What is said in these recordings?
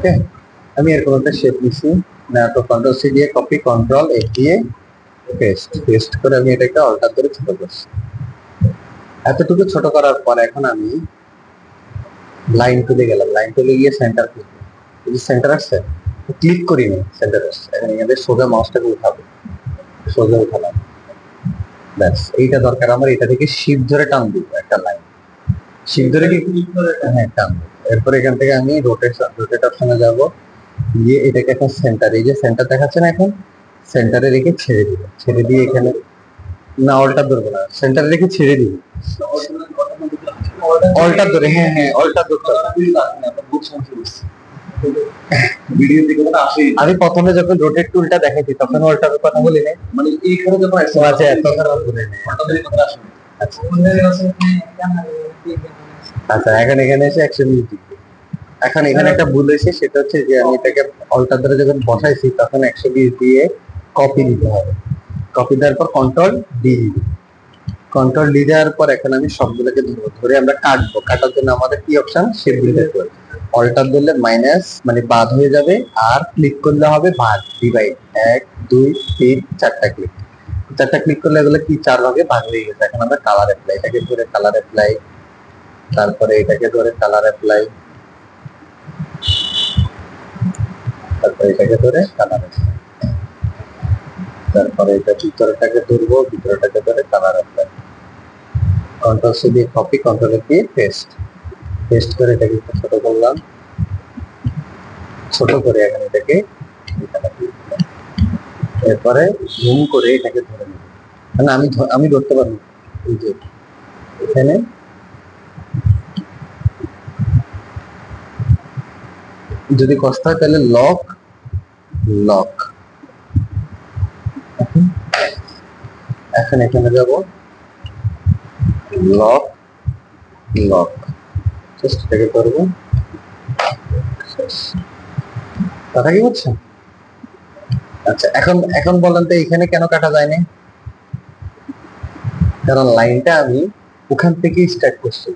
ওকে, আমি এরকম একটা শেপ নিচ্ছি, তো কন্ট্রোল সি দিয়ে কপি, কন্ট্রোল এফ দিয়ে পেস্ট করে আমি এটাকে অল্টার করে ছোট করছি। এতটুকু ছোট করার পর এখন আমি লাইন তুলে গেলাম, লাইন তুলে গিয়ে সেন্টার ক্লিক, সেন্টার আসছে, ক্লিক করি না, সেন্টার আসছে। এখন এখানে সোজা মাউসটাকে উঠাবো, সোজা উঠালাম, ব্যাস এইটা দরকার আমার। এটা থেকে শিফট ধরে টান দিব একটা লাইন, শিফট ধরে কি হ্যাঁ টান দিব। এরপর এখান থেকে আমি রোটেট অপশনে যাব, গিয়ে এটাকে এখন সেন্টার, এই যে সেন্টার দেখাচ্ছে না, এখন সেন্টারে রেখে ছেড়ে দিব, ছেড়ে দিয়ে এখানে না অল্টার ধরবো না, সেন্টারে রেখে ছেড়ে দিব, অল্টার ধরে, হ্যাঁ হ্যাঁ অল্টার ধরতে হবে। আমি প্রথমে যখন রোটেট টুলটা দেখাইছি তখন অল্টারের কথা বলি নাই, মানে এইখানে যখন আচ্ছা তখন আর বলি নাই। আচ্ছা এখন এখানে এসে 120 ডিগ্রি। এখন এখানে একটা ভুল হয়েছে, সেটা হচ্ছে যে আমি এটাকে অল্টার ধরে যখন বসাইছি তখন 120 দিয়ে কপি দিতে হবে, কপি দেওয়ার পর কন্ট্রোল ডি দিবি, কন্ট্রোল ডি দেওয়ার পর এখন আমি সবগুলোকে ধরবো, ধরে আমরা কাটবো। কাটার জন্য আমাদের কি option, shape builder tool, alt ধরলে মাইনাস মানে বাদ হয়ে যাবে, আর ক্লিক করলে হবে ভাগ, ডিভাইড, 1 2 3 4টা ক্লিক, 4টা ক্লিক করলে এগুলো কি 4 ভাগে ভাগ হয়ে গেছে। এখন আমরা কালার অ্যাপ্লাই, এটাকে ধরে কালার অ্যাপ্লাই, তারপরে এটাকে ধরে কালার অ্যাপ্লাই, তারপরে এটাকে ধরে কালার অ্যাপ্লাই, তারপরে এটা ভিতরটাকে ধরবো, ভিতরটাকে ধরে কালার অ্যাপ্লাই, কন্ট্রোল সি দিয়ে কপি, কন্ট্রোল এ দিয়ে পেস্ট করে এটাকে ছোট করলাম, ছোট করে এখন এটাকে এরপরে জুম করে এটাকে ধরে নেব, মানে আমি ধরতে পারবো, এই যে এখানে যদি কষ্ট হয় তাহলে লক লক, এখন এখানে যাব লক লক, জাস্ট এটাকে করবো, কথা কি বুঝছেন? আচ্ছা এখন বলেন তো এখানে কেন কাটা যায়নি? কারণ লাইনটা আমি ওখান থেকে স্টার্ট করছি,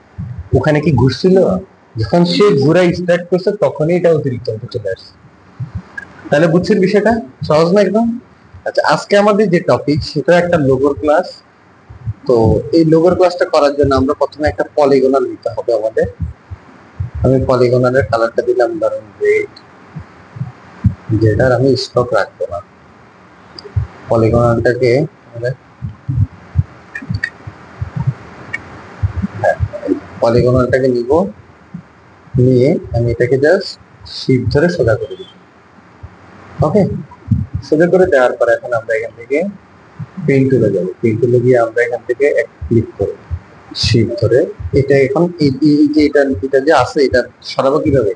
ওখানে কি ঘুরছিল, যখন সে ঘুরা স্টার্ট করছে তখনই এটা অতিরিক্ত অংশ চলে আসছে। তাহলে বুঝছেন বিষয়টা সহজ না একদম? আচ্ছা আজকে আমাদের যে টপিক সেটা একটা লোগোর ক্লাস। তো এই লোগোর ক্লাসটা করার জন্য আমরা প্রথমে একটা পলিগনাল নিতে হবে আমাদের। আমি পলিগনালের কালারটা দিলাম ধরুন রেড, যেটার আমি স্টক রাখবো না, পলিগনালটাকে পলিগনালটাকে নিব, নিয়ে আমি এটাকে জাস্ট শিফট ধরে সোজা করে দিব। ওকে, সোজা করে দেওয়ার পর এখন আমরা এখান থেকে পেন টুলে যাবো, পেন টুলে গিয়ে আমরা এখান থেকে এক ক্লিক করব, শিফট ধরে এটা এখন এটা যে আছে এটা সরাবো কিভাবে,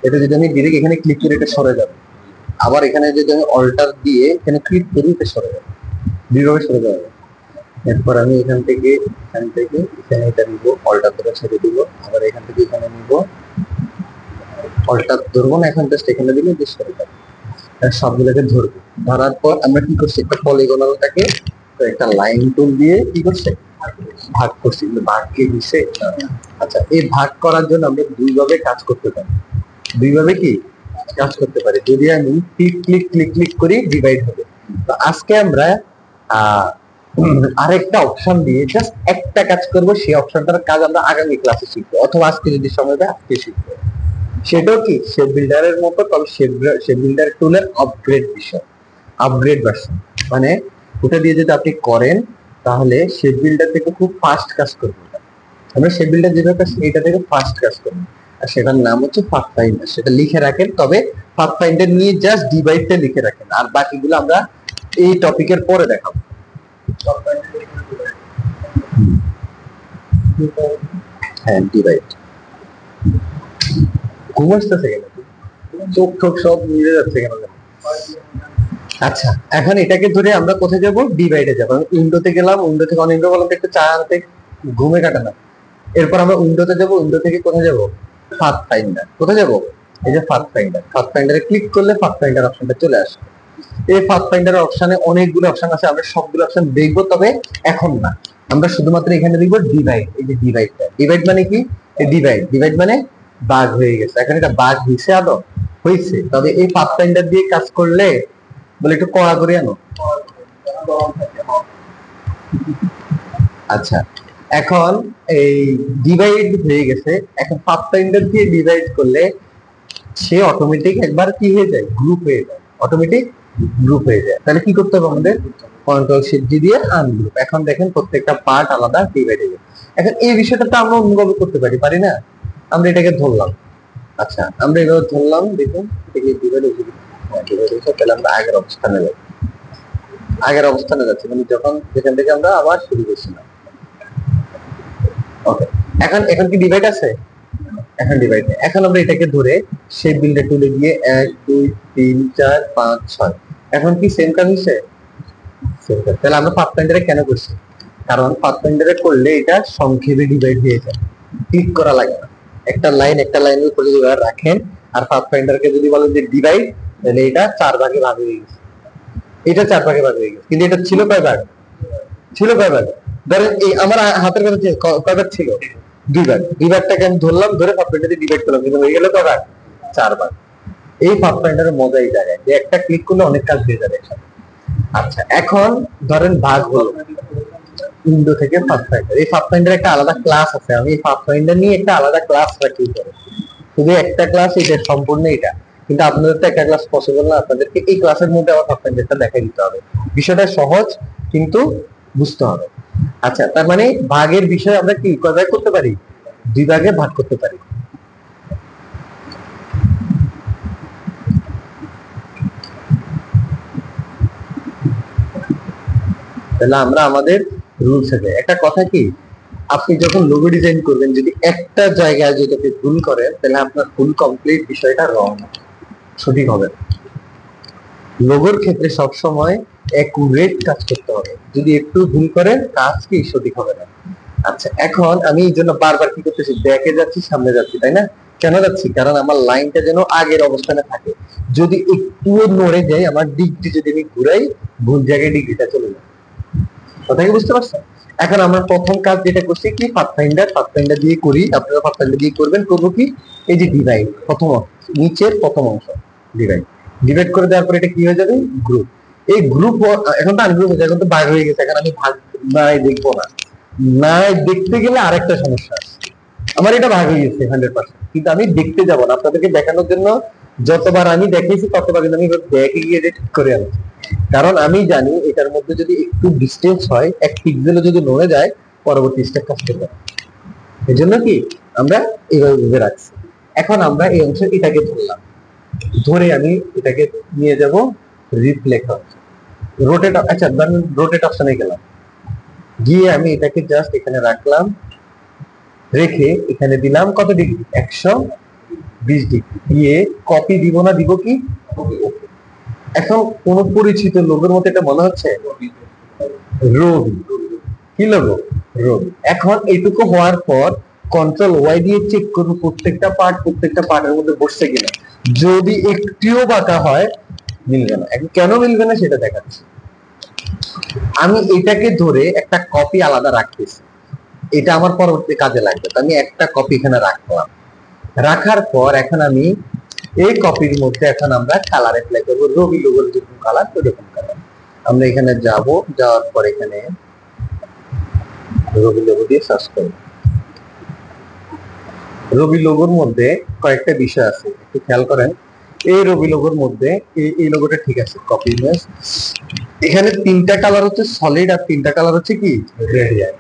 এটা যদি আমি ডিরেক্ট এখানে ক্লিক করি এটা সরে যাবে, আবার এখানে যদি আমি অল্টার দিয়ে এখানে ক্লিক করি এটা সরে যাবে, দুইভাবে সরে যাবে। এরপর আমি এখান থেকে এখানে এটা নিব, অল্টার ধরে ছেড়ে দিব, আবার এখান থেকে এখানে নিব, অল্টার ধরবো না, এখন জাস্ট এখানে দিলে যে সরে যাবে। সবগুলোকে ধরবো, ধরার পর আমরা কি করছি, একটা পলিগনালটাকে একটা লাইন টুল দিয়ে কি করছে ভাগ করছি, ভাগ কি দিছে। আচ্ছা এই ভাগ করার জন্য আমরা দুইভাবে কাজ করতে পারি, দুইভাবে কি কাজ করতে পারি, যদি আমি ক্লিক ক্লিক ক্লিক ক্লিক করি ডিভাইড হবে। তো আজকে আমরা আরেকটা অপশন দিয়ে জাস্ট একটা কাজ করব, সেই অপশনটার কাজ আমরা আগামী ক্লাসে শিখবো, অথবা আজকে যদি সময় দেয় আজকে শিখবো। সেটাও কি শেপ বিল্ডারের মতো, তবে শেপ বিল্ডার টুলের আপগ্রেড বিষয়, আপগ্রেড ভার্সন, মানে ওটা দিয়ে যদি আপনি করেন তাহলে শেপ বিল্ডার থেকে খুব ফাস্ট কাজ করবে। আমরা শেপ বিল্ডার যেভাবে কাজ এটা থেকে ফাস্ট কাজ করবো, আর সেটার নাম হচ্ছে পাথফাইন্ডার। সেটা লিখে রাখেন, তবে পাথফাইন্ডার নিয়ে জাস্ট ডিভাইডটা লিখে রাখেন, আর বাকিগুলো আমরা এই টপিকের পরে দেখাবো। হ্যাঁ ডিভাইড, ঘুম আসতেছে কেন, চোখ টোক সব মিলে যাচ্ছে কেন? আচ্ছা এখন এটাকে ধরে আমরা কোথায় যাব, ডিভাইডে যাবো। উইন্ডোতে গেলাম, উইন্ডো থেকে অনেক বললাম একটু চা আনতে, ঘুমে কাটানো। এরপর আমরা উইন্ডোতে যাব, উইন্ডো থেকে কোথায় যাব, পাথফাইন্ডার, কোথায় যাব, এই যে পাথফাইন্ডার, পাথফাইন্ডারে ক্লিক করলে পাথফাইন্ডার অপশনটা চলে আসে। এই পাথফাইন্ডার অপশনে অনেকগুলো অপশন আছে, আমরা সবগুলো অপশন দেখবো, তবে এখন না, আমরা শুধুমাত্র এখানে দেখবো ডিভাইড। এই যে ডিভাইডটা, ডিভাইড মানে কি, ডিভাইড মানে বাগ হয়ে গেছে, এখন এটা বাগ হয়েছে আদৌ, হয়েছে, তবে এই পাথফাইন্ডার দিয়ে কাজ করলে বলে একটু কড়া করে আনো। আচ্ছা, এখন এই ডিভাইড হয়ে গেছে, এখন পাথফাইন্ডার দিয়ে ডিভাইড করলে সে অটোমেটিক একবার কি হয়ে যায়, গ্রুপ হয়ে যায়, অটোমেটিক গ্রুপ হয়ে যায়। তাহলে কি করতে হবে আমাদের, কন্ট্রোল শিফট জি দিয়ে আনগ্রুপ। এখন দেখেন প্রত্যেকটা পার্ট আলাদা ডিভাইড হয়ে যায়। এখন এই বিষয়টা তো আমরা অন্যভাবে করতে পারি, পারি না? আমরা এটাকে ধরলাম, আচ্ছা আমরা এভাবে ধরলাম, দেখুন এটাকে ডিভাইড হয়ে যাবে, ডিভাইড হয়েছে, তাহলে আমরা আগের অবস্থানে যাই, আগের অবস্থানে যাচ্ছি, মানে যখন যেখান থেকে আমরা আবার শুরু করছিলাম। ওকে, এখন এখন কি ডিভাইড আছে? এখন ডিভাইড নেই। এখন আমরা এটাকে ধরে শেপ বিল্ডার টুলে গিয়ে 1 2 3 4 5 6, এখন কি সেম কাজ হচ্ছে? সেম কাজ। তাহলে আমরা পাথফাইন্ডারে কেন করছি? কারণ পাথফাইন্ডারে করলে এটা সংক্ষেপে ডিভাইড হয়ে যায়, ক্লিক করা লাগে না। একটা লাইনের উপরে যদি রাখেন আর পাথফাইন্ডারকে যদি বলেন যে ডিভাইড, তাহলে এটা 4 ভাগে ভাগ হয়ে গেছে, এটা 4 ভাগে ভাগ হয়ে গেছে। কিন্তু এটা ছিল কয় ভাগ? ছিল কয় ভাগ? ধরেন এই আমার হাতের কাছে কয় ভাগ ছিল? 2 ভাগ। 2 ভাগটাকে আমি ধরলাম, ধরে পাথফাইন্ডারে ডিভাইড করলাম, কিন্তু হয়ে গেল কয় ভাগ? 4 ভাগ। এই পাথফাইন্ডারের মজা এই জায়গায় যে একটা ক্লিক করলে অনেক কাজ হয়ে যাবে একসাথে। আচ্ছা, এখন ধরেন ভাগ হলো উইন্ডো থেকে পাথফাইন্ডার। এই পাথফাইন্ডার একটা আলাদা ক্লাস আছে, আমি এই পাথফাইন্ডার নিয়ে একটা আলাদা ক্লাস রাখি করে, শুধু একটা ক্লাস, এটা সম্পূর্ণ এটা। কিন্তু আপনাদের তো একটা ক্লাস পসিবল না, আপনাদেরকে এই ক্লাসের মধ্যে আবার পাথফাইন্ডারটা দেখাই দিতে হবে। বিষয়টা সহজ কিন্তু বুঝতে হবে। আচ্ছা, তার মানে ভাগের বিষয় আমরা কি কয় ভাগ করতে পারি? 2 ভাগে ভাগ করতে পারি। তাহলে আমরা আমাদের রুলস আছে। একটা কথা কি, আপনি যখন লোগো ডিজাইন করবেন যদি একটা জায়গায় যদি আপনি ভুল করেন, তাহলে আপনার ফুল কমপ্লিট বিষয়টা রং, সঠিক হবে না। লোগোর ক্ষেত্রে সবসময় অ্যাকুরেট কাজ করতে হবে, যদি একটু ভুল করেন কাজ কি সঠিক হবে না। আচ্ছা, এখন আমি এই জন্য বারবার কি করতেছি, ব্যাকে যাচ্ছি, সামনে যাচ্ছি, তাই না? কেন যাচ্ছি? কারণ আমার লাইনটা যেন আগের অবস্থানে থাকে। যদি একটুও নড়ে যায়, আমার ডিগ্রি যদি আমি ঘুরাই, ভুল জায়গায় ডিগ্রিটা চলে যায়। কথা কি বুঝতে পারছেন? এখন আমরা প্রথম কাজ যেটা করছি কি, পাথফাইন্ডার দিয়ে করি, আপনারা পাথফাইন্ডার দিয়ে করবেন। করবো কি, এই যে ডিভাইড, প্রথম নিচের প্রথম অংশ ডিভাইড, ডিভাইড করে দেওয়ার পরে এটা কি হয়ে যাবে, গ্রুপ। এই গ্রুপ এখন তো আনগ্রুপ হয়ে যায়, এখন তো ভাগ হয়ে গেছে। এখন আমি ভাগ নাই দেখবো না, নাই দেখতে গেলে আরেকটা সমস্যা আছে। আমার এটা ভাগ হয়ে গেছে 100%, কিন্তু আমি দেখতে যাব না, আপনাদেরকে দেখানোর জন্য যতবার আমি দেখিয়েছি ততবার কিন্তু আমি দেখে গিয়ে ঠিক করে আনছি। কারণ আমি জানি এটার মধ্যে যদি একটু ডিস্টেন্স হয়, 1 পিক্সেলও যদি নড়ে যায়, পরবর্তী স্টেপ কষ্ট হবে। এই জন্য কি আমরা এইভাবে বুঝে রাখছি। এখন আমরা এই অংশ এটাকে ধরলাম, ধরে আমি এটাকে নিয়ে যাব রিফ্লেক্ট অপশন, রোটেট। আচ্ছা, রোটেট অপশনে গেলাম, গিয়ে আমি এটাকে জাস্ট এখানে রাখলাম, রেখে এখানে দিলাম কত ডিগ্রি, 120 ডিগ্রি দিয়ে কপি দিব না, দিব কি, এখন কোন পরিচিত লোগোর মতো এটা মনে হচ্ছে, রবি। কি লোগো? রবি। এখন এইটুকু হওয়ার পর কন্ট্রোল ওয়াই দিয়ে চেক করবো প্রত্যেকটা পার্টের মধ্যে বসছে কিনা। যদি একটিও বাঁকা হয়, মিলবে না। এখন কেন মিলবে না সেটা দেখাচ্ছি। আমি এটাকে ধরে একটা কপি আলাদা রাখতেছি, এটা আমার পরবর্তী কাজে লাগবে, তো আমি একটা কপি এখানে রাখলাম। রাখার পর এখন আমি এই কপির মধ্যে এখন আমরা কালার অ্যাপ্লাই করবো, রবি লোগোর যেরকম কালার ওরকম কালার। আমরা এখানে যাব, যাওয়ার পর এখানে রবি লোগো দিয়ে সার্চ করব। রবি লোগোর মধ্যে কয়েকটা বিষয় আছে, একটু খেয়াল করেন। এই রবি লোগোর মধ্যে এই লোগোটা ঠিক আছে, কপি ইমেজ। এখানে 3টা কালার হচ্ছে সলিড, আর 3টা কালার হচ্ছে কি, গ্রেডিয়েন্ট।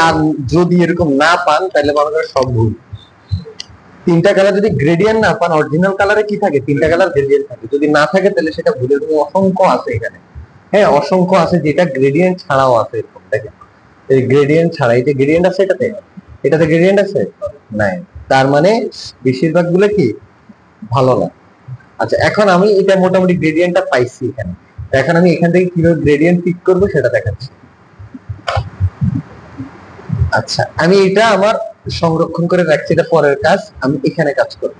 আর যদি এরকম না পান তাহলে মনে করেন সব ভুল। 3টা কালার যদি গ্রেডিয়েন্ট না পান, অরিজিনাল কালারে কি থাকে, 3টা কালার গ্রেডিয়েন্ট থাকে। যদি না থাকে তাহলে সেটা ভুলের অসংখ্য আছে এখানে। হ্যাঁ, অসংখ্য আছে, যেটা গ্রেডিয়েন্ট ছাড়াও আছে এরকম। দেখেন, এই গ্রেডিয়েন্ট ছাড়া, এই যে গ্রেডিয়েন্ট আছে এটাতে গ্রেডিয়েন্ট আছে নাই, তার মানে বেশিরভাগ গুলো কি ভালো না। আচ্ছা, এখন আমি এটা মোটামুটি গ্রেডিয়েন্টটা পাইছি এখানে। এখন আমি এখান থেকে কিভাবে গ্রেডিয়েন্ট পিক করবো সেটা দেখাচ্ছি। আচ্ছা, আমি এটা আমার সংরক্ষণ করে রাখছি, এটা পরের কাজ, আমি এখানে কাজ করব।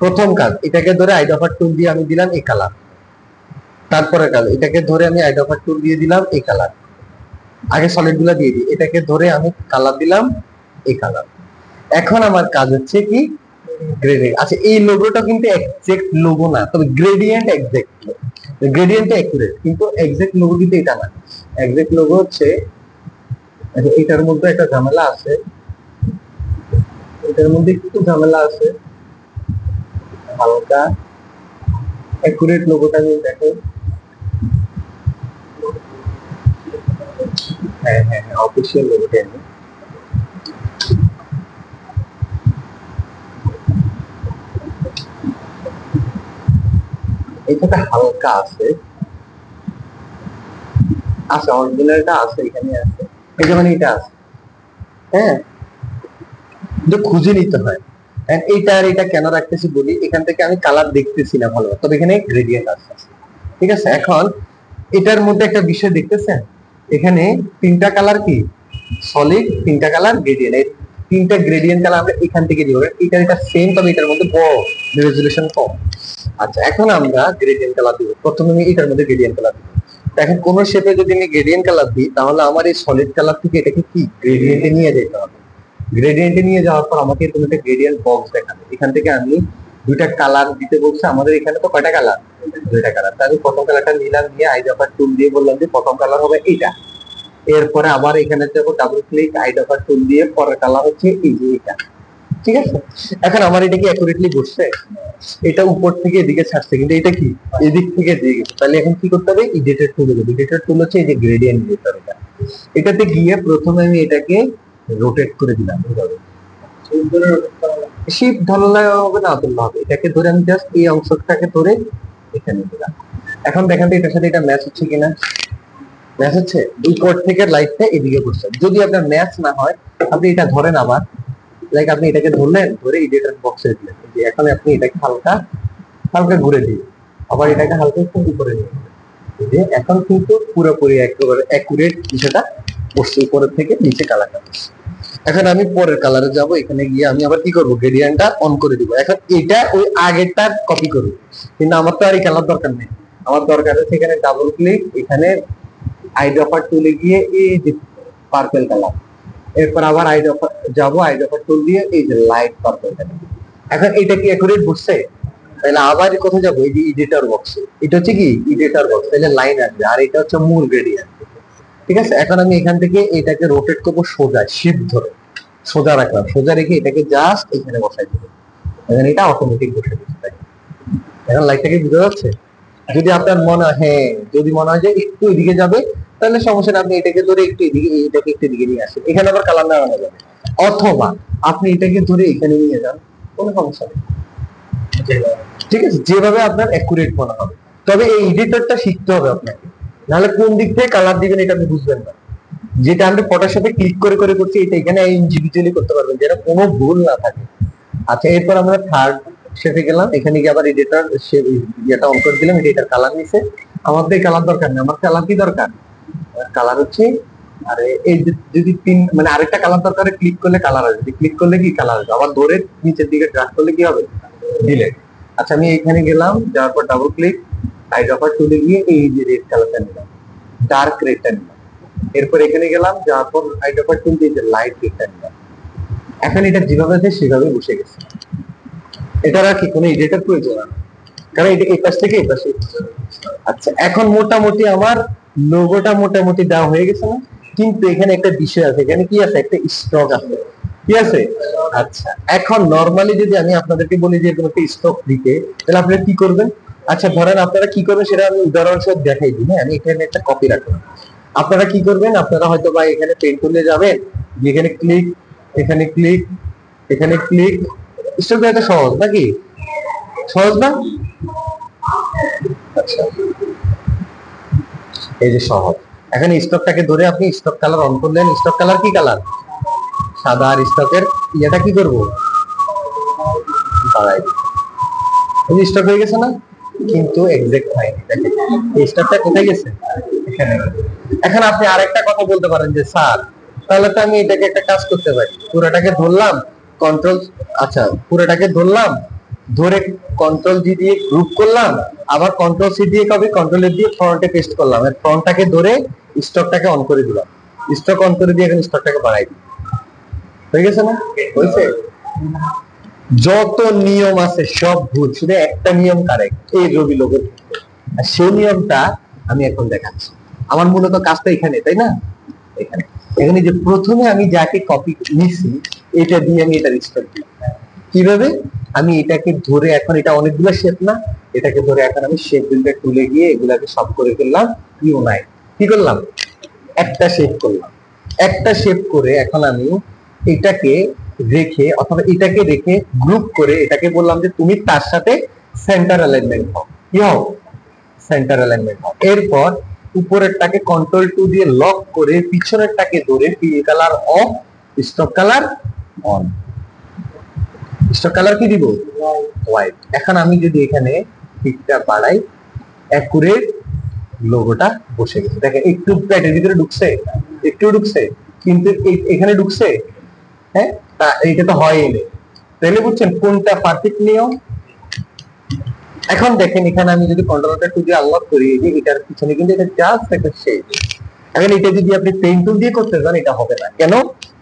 প্রথম কাজ, এটাকে ধরে আইডেন্টিফায়ার টুল দিয়ে আমি দিলাম এই কালার। তারপরে কাজ, এটাকে ধরে আমি আইডেন্টিফায়ার টুল দিয়ে দিলাম এই কালার। আগে সলিড গুলা দিয়ে দিই, এটাকে ধরে আমি কালার দিলাম এই কালার। এখন আমার কাজ হচ্ছে কি, গ্রেডিয়েন্ট। আচ্ছা এই লোগোটা কিন্তু এক্সাক্ট লোগো না, তবে গ্রেডিয়েন্ট এক্সাক্ট, গ্রেডিয়েন্ট অ্যাকুরেট, কিন্তু এক্সাক্ট লোগো কিন্তু এটা না। এক্সাক্ট লোগো হচ্ছে, এটার মধ্যে একটা ঝামেলা আছে, এটার মধ্যে একটু ঝামেলা আছে হালকা। অ্যাকুরেট লোগোটা নিয়ে দেখো, হ্যাঁ হ্যাঁ হ্যাঁ অফিসিয়াল লোগোটা নিয়ে এটাতে হালকা আছে, আছে অরিজিনালটা আছে, এখানে আছে, এই যেমন এটা আছে, হ্যাঁ এটা খুঁজে নিতে হয়। এইটা আর এটা কেন রাখতেছি বলি, এখান থেকে আমি কালার দেখতেছি না ভালো, তবে এখানে গ্রেডিয়েন্ট আছে, ঠিক আছে। এখন এটার মধ্যে একটা বিষয় দেখতেছেন, এখানে তিনটা কালার কি সলিড, তিনটা কালার গ্রেডিয়েন্ট, তিনটা গ্রেডিয়েন্ট কালার আমরা এখান থেকে দিব, এটা সেম, তবে এটার মধ্যে বড় রেজোলিউশন কম। আচ্ছা এখন আমরা গ্রেডিয়েন্ট কালার দিব, প্রথমে আমি এটার মধ্যে গ্রেডিয়েন্ট কালার দিব। এখন কোন শেপে যদি আমি গ্রেডিয়েন্ট কালার দিই, তাহলে আমার এই সলিড কালার থেকে এটাকে কি গ্রেডিয়েন্টে নিয়ে যেতে হবে। গ্রেডিয়েন্টে নিয়ে যাওয়ার পর আমাকে এরকম একটা গ্রেডিয়েন্ট বক্স দেখাবে, এখান থেকে আমি দুইটা কালার দিতে বলছে, আমাদের এখানে তো কয়টা কালার, দুইটা কালার। তাহলে প্রথম কালারটা নিলাম, নিয়ে আইড্রপার টুল দিয়ে বললাম যে প্রথম কালার হবে এটা, এরপরে আবার এখানে যাবো ডাবল ক্লিক, আইড্রপার টুল দিয়ে পরের কালার হচ্ছে এই যে এটা, ঠিক আছে। এখন আমার এটা কি অ্যাকুরেটলি বসছে, এটা উপর থেকে এদিকে ছাড়ছে, কিন্তু এটা কি এদিক থেকে দিয়ে গেছে। তাহলে এখন কি করতে হবে, ইডিটের টুল দেবো, ইডিটের টুল হচ্ছে এই যে গ্রেডিয়েন্ট এডিটর, এটাতে গিয়ে প্রথমে আমি এটাকে রোটেট করে দিলাম, শিফট ধরলে হবে না, তুললে হবে, এটাকে ধরে আমি জাস্ট এই অংশটাকে ধরে এখানে দিলাম। এখন দেখেন তো এটার সাথে এটা ম্যাচ হচ্ছে কিনা, ম্যাচ হচ্ছে, এই কোড থেকে লাইটটা এদিকে করছে। যদি আপনার ম্যাচ না হয়, আপনি এটা ধরেন আবার, লাইক আপনি এটাকে ধরলেন, ধরে এডিটর বক্সে দিলেন, যে এখন আপনি এটাকে হালকা হালকা ঘুরে দিন, আবার এটাকে হালকা একটু উপরে নিয়ে যে এখন কিন্তু পুরোপুরি একেবারে অ্যাকুরেট বিষয়টা বসছে, উপরের থেকে নিচে কালারটা বসছে। এখন আমি পরের কালারে যাব, এখানে গিয়ে আমি আবার কি করব, গ্রেডিয়েন্টটা অন করে দিব। এখন এটা ওই আগেরটার কপি করব, কিন্তু আমার তো আর এই কালার দরকার নেই, আমার দরকার হচ্ছে এখানে ডাবল ক্লিক, এখানে আইড্রপার টুলে গিয়ে এই যে পার্পল কালার, এরপর আবার আইড্রপার যাব, আইড্রপার টুল দিয়ে এই যে লাইট পার্পল কালার। এখন এটা কি অ্যাকুরেট বসছে, তাহলে আবার কোথায় যাবো, এই যে এডিটর বক্সে, এটা হচ্ছে কি এডিটর বক্স, তাহলে লাইন আসবে, আর এটা হচ্ছে মূল গ্রেডিয়েন্ট, ঠিক আছে। এখন আমি এখান থেকে এটাকে রোটেট করবো সোজা, শিফট ধরে সোজা রাখলাম, সোজা রেখে এটাকে জাস্ট এখানে বসাই দেবো, এখন এটা অটোমেটিক বসে দিচ্ছে। এখন লাইটটাকে বুঝতে যাচ্ছে, যদি আপনার মনে হয়, হ্যাঁ যদি মনে হয় যে একটু এদিকে যাবে, তাহলে সমস্যা না, আপনি এটাকে ধরে একটু এদিকে, এটাকে একটু এদিকে নিয়ে আসেন, এখানে আবার কালার লাগানো যাবে, অথবা আপনি এটাকে ধরে এখানে নিয়ে যান, কোনো সমস্যা নেই, ঠিক আছে, যেভাবে আপনার অ্যাকুরেট মনে হবে। তবে এই এডিটরটা শিখতে হবে আপনাকে, নাহলে কোন দিক থেকে কালার দিবেন এটা আপনি বুঝবেন না। যেটা আমরা ফটোর সাথে ক্লিক করে করে করছি, এটা এখানে ইন্ডিভিজুয়ালি করতে পারবেন, যেটা কোনো ভুল না থাকে। আচ্ছা এরপর আমরা থার্ড শেপে গেলাম, এখানে গিয়ে আবার এডিটর এটা অন করে দিলাম, এটার কালার নিছে, আমাদের এই কালার দরকার নেই, আমার কালার কি দরকার, কালার হচ্ছে, আরে এই যদি তিন মানে আরেকটা কালার দরকার, ক্লিক করলে কালার আসবে, ক্লিক করলে কি কালার আসবে, আবার ধরে নিচের দিকে ড্র্যাগ করলে কি হবে, ডিলেট। আচ্ছা আমি এখানে গেলাম, যাওয়ার পর ডাবল ক্লিক, আইড্রপার টুলে গিয়ে এই যে রেড কালারটা নিলাম, ডার্ক রেডটা নিলাম, এরপর এখানে গেলাম, যাওয়ার পর আইড্রপার টুল দিয়ে যে লাইট রেডটা নিলাম। এখন এটা যেভাবে আছে সেভাবে বসে গেছে, এটার আর কি কোনো এডিটর প্রয়োজন না, কারণ এটা এই পাশ থেকে এই পাশে। আচ্ছা এখন মোটামুটি আমার লোগোটা মোটামুটি দেওয়া হয়ে গেছে না, কিন্তু এখানে একটা বিষয় আছে, এখানে কি আছে, একটা স্টক আছে, কি আছে। আচ্ছা এখন নরমালি যদি আমি আপনাদেরকে বলি যে এরকম একটা স্টক দিতে, তাহলে আপনারা কি করবেন। আচ্ছা ধরেন আপনারা কি করবেন সেটা আমি উদাহরণ সহ দেখাই দিই, হ্যাঁ আমি এখানে একটা কপি রাখলাম। আপনারা কি করবেন, আপনারা হয়তো বা এখানে পেন টুলে যাবেন, যেখানে ক্লিক, এখানে ক্লিক, এখানে ক্লিক, স্টক দেওয়াটা সহজ নাকি, সহজ না। আচ্ছা এই যে সহজ, এখন স্টকটাকে ধরে আপনি স্টক কালার অন করলেন, স্টক কালার কি কালার, সাদা, আর স্টকের ইয়েটা কি করবো, বাড়াই দিব, স্টক হয়ে গেছে না, কিন্তু এক্সাক্ট হয়নি, দেখেন এই স্টকটা কোথায় গেছে, এখানে। এখন আপনি আরেকটা কথা বলতে পারেন যে স্যার তাহলে তো আমি এটাকে একটা কাজ করতে পারি, পুরোটাকে ধরলাম কন্ট্রোল, আচ্ছা পুরোটাকে ধরলাম, ধরে কন্ট্রোল জি দিয়ে গ্রুপ করলাম, আবার কন্ট্রোল সি দিয়ে কপি, কন্ট্রোল এ দিয়ে ফ্রন্টে পেস্ট করলাম, এর ফ্রন্টটাকে ধরে স্টকটাকে অন করে দিলাম, স্টক অন করে দিয়ে এখন স্টকটাকে বাড়াই দিই, হয়ে গেছে না, হয়েছে। যত নিয়ম আছে সব ভুল, শুধু একটা নিয়ম কারেক্ট এই রবি লোগোর ক্ষেত্রে। আর সেই নিয়মটা আমি এখন দেখাচ্ছি। আমার মূলত কাজটা এখানে, তাই না? এখানে এখানে যে প্রথমে আমি যাকে কপি নিছি এটা দিয়ে আমি এটা রিস্টোর দিলাম। কিভাবে? আমি এটাকে ধরে, এখন এটা অনেকগুলো শেপ না, এটাকে ধরে এখন আমি শেপ বিল্ডার টুলে গিয়ে এগুলাকে সব করে ফেললাম ইউনাইট। কি করলাম? একটা শেপ করলাম। একটা শেপ করে এখন আমি এটাকে রেখে অথবা এটাকে রেখে গ্রুপ করে এটাকে বললাম যে তুমি তার সাথে সেন্টার অ্যালাইনমেন্ট হও। কি হও? সেন্টার অ্যালাইনমেন্ট হও। এরপর উপরেরটাকে কন্ট্রোল 2 দিয়ে লক করে পিছনেরটাকে ধরে fill colour of, stock colour on. Stock colour কি দিব? হোয়াইট। এখন আমি যদি এখানে পিকটা বাড়াই, অ্যাকুরেট লোগোটা বসে গেছে। দেখেন একটু প্যাটের ভিতরে ঢুকছে, একটু ঢুকছে, কিন্তু এখানে ঢুকছে। হ্যাঁ, তা এইটা তো হয়নি। তাহলে বুঝছেন কোনটা পারফেক্ট নিয়ম? এখন দেখেন এখানে আমি যদি কন্ট্রোলটা টু দিয়ে আনলক করি, এই যে এটার পিছনে কিন্তু এটা জাস্ট একটা শেড। এখন এটা যদি আপনি পেন টুল দিয়ে করতে চান এটা হবে না। কেন?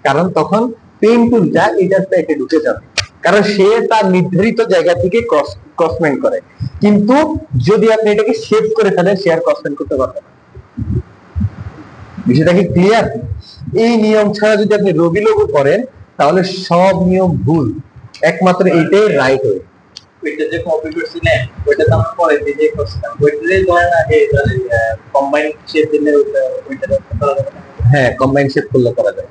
কারণ তখন পেন টুলটা এটার সাইডে ঢুকে যাবে, কারণ সে তার নির্ধারিত জায়গা থেকে ক্রসমেন্ট করে। কিন্তু যদি আপনি এটাকে শেপ করে ফেলেন সে আর ক্রসমেন্ট করতে পারবে না। বিষয়টা কি ক্লিয়ার? এই নিয়ম ছাড়া যদি আপনি রবি লোগো করেন তাহলে সব নিয়ম ভুল, একমাত্র এইটাই রাইট হয়। ওইটা যে কপি করছিলেন ওইটা তো আমরা পরে দিয়ে করছিলাম, ওইটাই ধরেন আগে কম্বাইন শেপ দিলে ওইটা করা যাবে না। হ্যাঁ, কম্বাইন শেপ করলে করা যায়,